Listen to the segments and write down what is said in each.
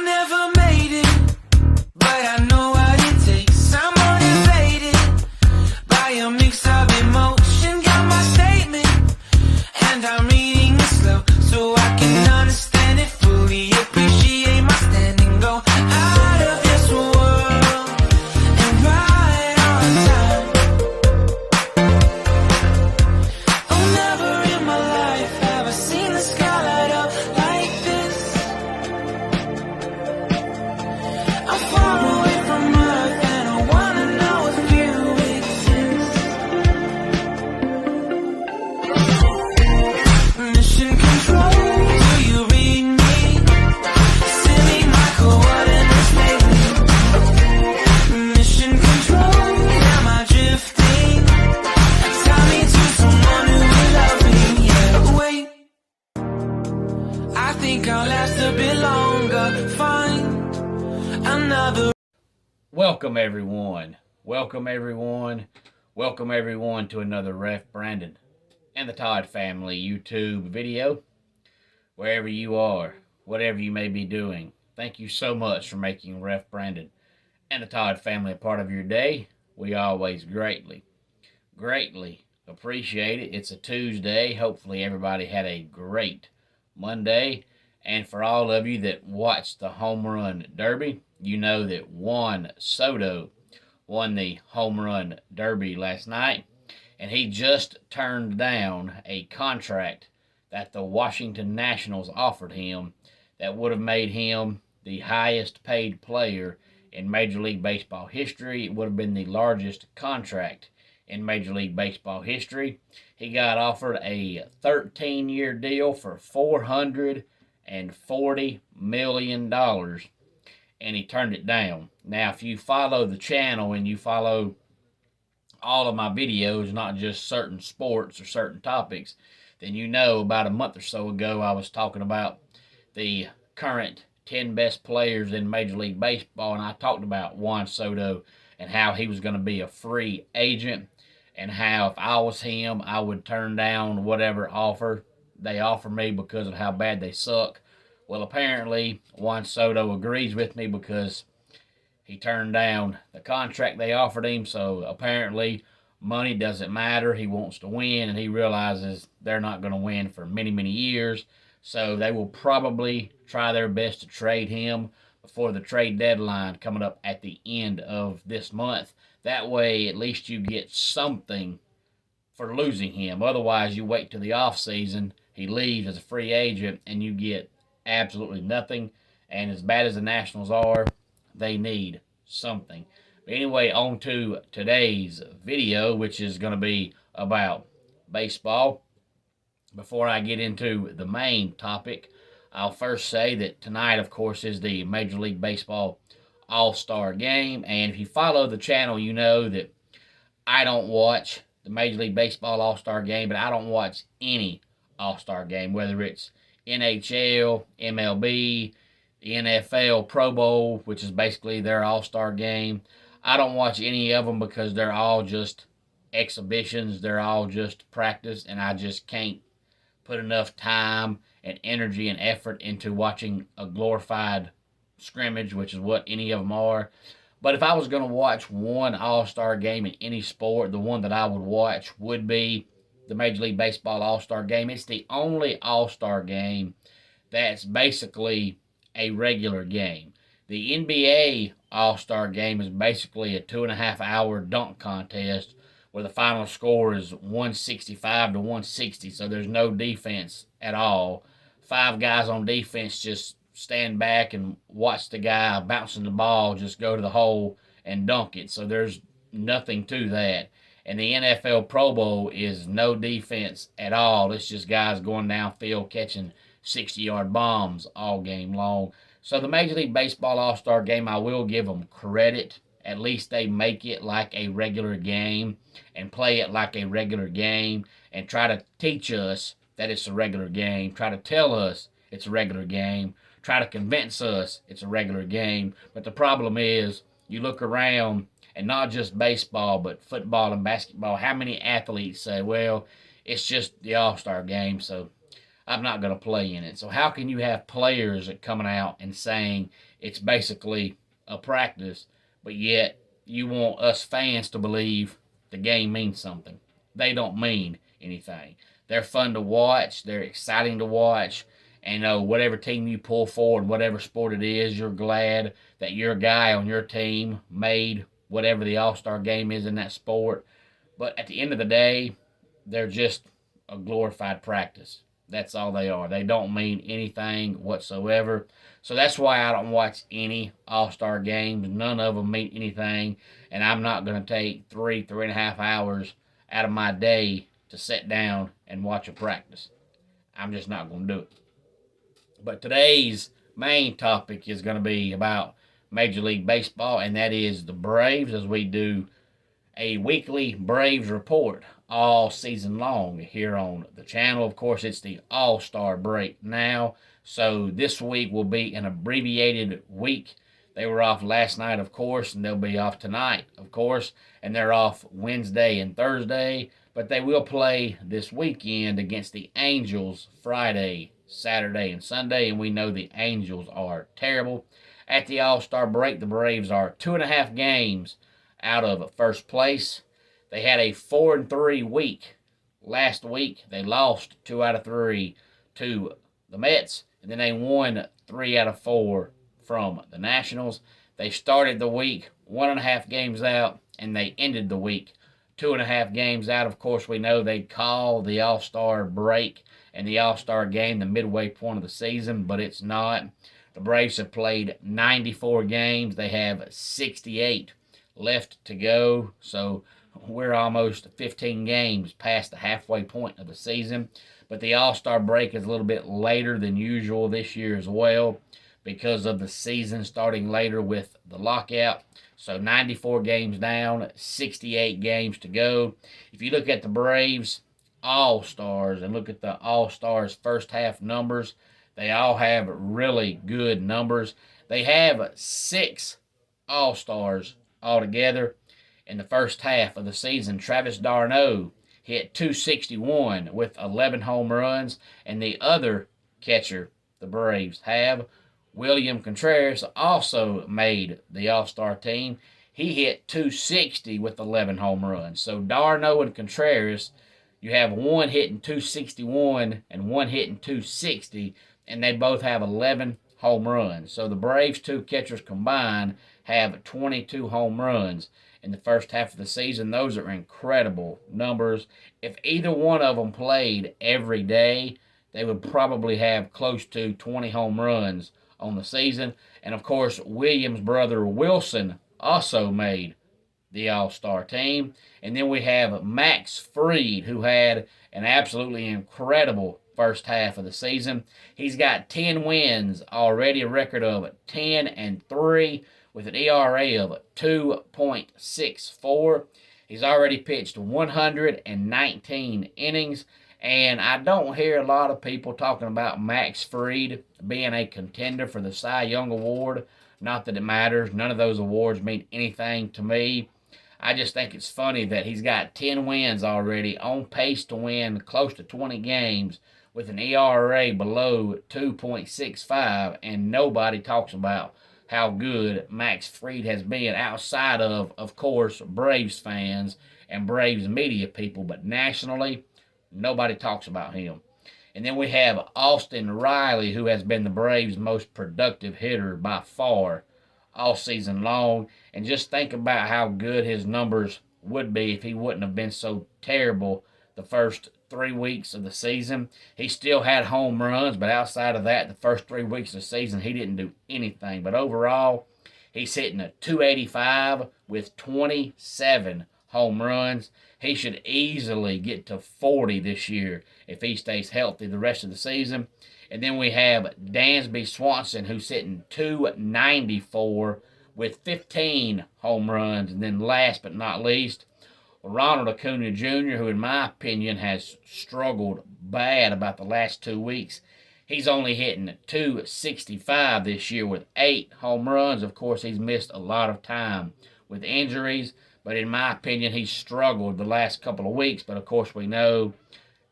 never made it, but I know what it takes. I'm motivated by a mix of emotion. Got my statement, and I'm reading it slow so I can understand it fully. Appreciate my standing, go out of this world and right on time. Oh, never in my life have I seen the sky light up like this. I'm far away from Earth and I wanna know if you exist. Mission control, do you read me? Send me my coordinates lately. Mission control, am I drifting? Tie me to someone who will love me, yeah. Wait, I think I'll last a bit longer. Find another. Welcome everyone. Welcome everyone. Welcome everyone to another Ref Brandon and the Todd family YouTube video. Wherever you are, whatever you may be doing, thank you so much for making Ref Brandon and the Todd family a part of your day. We always greatly appreciate it. It's a Tuesday. Hopefully everybody had a great Monday. And for all of you that watched the Home Run Derby, you know that Juan Soto won the Home Run Derby last night. And he just turned down a contract that the Washington Nationals offered him that would have made him the highest paid player in Major League Baseball history. It would have been the largest contract in Major League Baseball history. He got offered a 13-year deal for $440 million, and he turned it down. Now, if you follow the channel and you follow all of my videos, not just certain sports or certain topics, then you know about a month or so ago I was talking about the current 10 best players in Major League Baseball, and I talked about Juan Soto and how he was going to be a free agent, and how if I was him, I would turn down whatever offer they offer me because of how bad they suck. Well, apparently Juan Soto agrees with me because he turned down the contract they offered him. So apparently money doesn't matter. He wants to win, and he realizes they're not going to win for many, many years. So they will probably try their best to trade him before the trade deadline coming up at the end of this month. That way, at least you get something for losing him. Otherwise, you wait till the offseason, he leaves as a free agent, and you get absolutely nothing. And as bad as the Nationals are, they need something. But anyway, on to today's video, which is going to be about baseball. Before I get into the main topic, I'll first say that tonight, of course, is the Major League Baseball All-Star Game. And if you follow the channel, you know that I don't watch the Major League Baseball All-Star Game, but I don't watch any All-Star Game, whether it's NHL, MLB, the NFL Pro Bowl, which is basically their All-Star Game. I don't watch any of them because they're all just exhibitions. They're all just practice, and I just can't put enough time and energy and effort into watching a glorified scrimmage, which is what any of them are. But if I was going to watch one All-Star game in any sport, the one that I would watch would be the Major League Baseball All-Star Game. It's the only All-Star game that's basically a regular game. The NBA All-Star Game is basically a 2.5-hour dunk contest where the final score is 165 to 160, so there's no defense at all. 5 guys on defense just stand back and watch the guy bouncing the ball just go to the hole and dunk it. So there's nothing to that. And the NFL Pro Bowl is no defense at all. It's just guys going downfield catching 60-yard bombs all game long. So the Major League Baseball All-Star Game, I will give them credit. At least they make it like a regular game and play it like a regular game and try to teach us that it's a regular game. Try to tell us it's a regular game. Try to convince us it's a regular game. But the problem is, you look around, and not just baseball, but football and basketball, how many athletes say, well, it's just the All-Star Game, so I'm not going to play in it. So how can you have players coming out and saying it's basically a practice, but yet you want us fans to believe the game means something? They don't mean anything. They're fun to watch. They're exciting to watch. And whatever team you pull for in whatever sport it is, you're glad that your guy on your team made whatever the All-Star game is in that sport. But at the end of the day, they're just a glorified practice. That's all they are. They don't mean anything whatsoever. So that's why I don't watch any All-Star games. None of them mean anything. And I'm not going to take 3.5 hours out of my day to sit down and watch a practice. I'm just not going to do it. But today's main topic is going to be about Major League Baseball, and that is the Braves, as we do a weekly Braves report all season long here on the channel. Of course, it's the All-Star break now, so this week will be an abbreviated week. They were off last night, of course, and they'll be off tonight, of course, and they're off Wednesday and Thursday, but they will play this weekend against the Angels Friday, Saturday, and Sunday, and we know the Angels are terrible. At the All-Star break, the Braves are 2.5 games out of first place. They had a 4-3 week last week. They lost 2 out of 3 to the Mets, and then they won 3 out of 4 from the Nationals. They started the week 1.5 games out, and they ended the week 2.5 games out. Of course, we know they call the All-Star break and the All-Star game the midway point of the season, but it's not. The Braves have played 94 games. They have 68 left to go, so we're almost 15 games past the halfway point of the season. But the All-Star break is a little bit later than usual this year as well because of the season starting later with the lockout. So 94 games down, 68 games to go. If you look at the Braves All-Stars and look at the All-Stars first half numbers, they all have really good numbers. They have 6 All-Stars altogether in the first half of the season. Travis d'Arnaud hit .261 with 11 home runs, and the other catcher the Braves have, William Contreras, also made the All-Star team. He hit .260 with 11 home runs. So d'Arnaud and Contreras, you have one hitting .261 and one hitting .260, and they both have 11 home runs. So the Braves' 2 catchers combined have 22 home runs in the first half of the season. Those are incredible numbers. If either one of them played every day, they would probably have close to 20 home runs on the season. And of course, Williams' brother Wilson also made the All-Star team. And then we have Max Fried, who had an absolutely incredible first half of the season. He's got 10 wins already, a record of 10-3 with an ERA of 2.64. He's already pitched 119 innings, and I don't hear a lot of people talking about Max Fried being a contender for the Cy Young Award. Not that it matters. None of those awards mean anything to me. I just think it's funny that he's got 10 wins already, on pace to win close to 20 games with an ERA below 2.65, and nobody talks about how good Max Fried has been outside of course, Braves fans and Braves media people, but nationally, nobody talks about him. And then we have Austin Riley, who has been the Braves' most productive hitter by far all season long. And just think about how good his numbers would be if he wouldn't have been so terrible the first 3 weeks of the season. He still had home runs, but outside of that, the first 3 weeks of the season, he didn't do anything. But overall, he's hitting a .285 with 27 home runs. He should easily get to 40 this year if he stays healthy the rest of the season. And then we have Dansby Swanson, who's hitting .294 with 15 home runs. And then last but not least, Ronald Acuna Jr., who in my opinion has struggled bad about the last 2 weeks. He's only hitting .265 this year with 8 home runs. Of course, he's missed a lot of time with injuries, but in my opinion, he's struggled the last couple of weeks. But of course, we know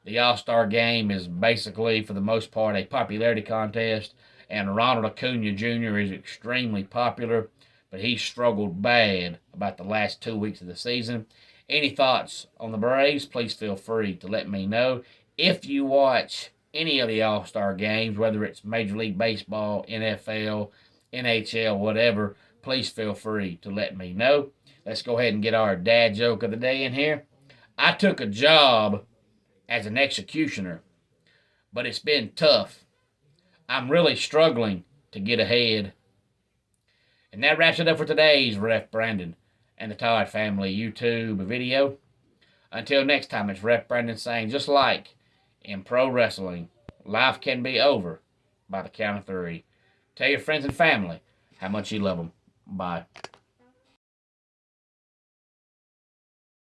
The All-Star game is basically, for the most part, a popularity contest, and Ronald Acuna Jr. is extremely popular, but he struggled bad about the last 2 weeks of the season. Any thoughts on the Braves? Please feel free to let me know. If you watch any of the All-Star games, whether it's Major League Baseball, NFL, NHL, whatever, please feel free to let me know. Let's go ahead and get our dad joke of the day in here. I took a job as an executioner, but it's been tough. I'm really struggling to get ahead. And that wraps it up for today's Ref Brandon and the Todd Family YouTube video. Until next time, it's Ref Brandon saying, just like in pro wrestling, life can be over by the count of 3. Tell your friends and family how much you love them. Bye.